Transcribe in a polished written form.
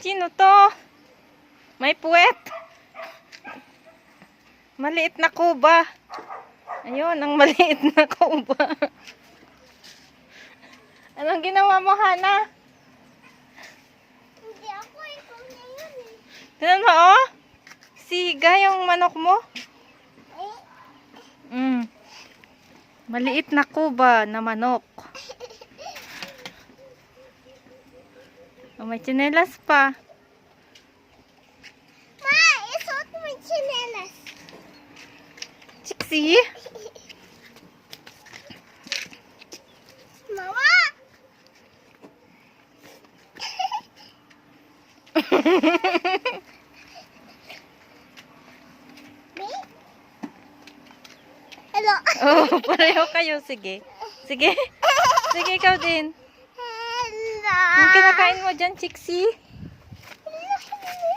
Sino to? May puwet. Maliit na kuba. Ayun, ang maliit na kuba. Anong ginawa mo, Hana? Hindi ako, ikaw na yun eh. Tignan mo, oh. Siga yung manok mo. Maliit na kuba na manok. Oh, may tsinelas pa. Ma, isuot mo yung tsinelas. Chiksi? Mama! Hello. Oh, pareho kayo. Sige. Sige. Sige, ikaw din. Hello. Ang kinakain mo dyan, Chiksi? Hello.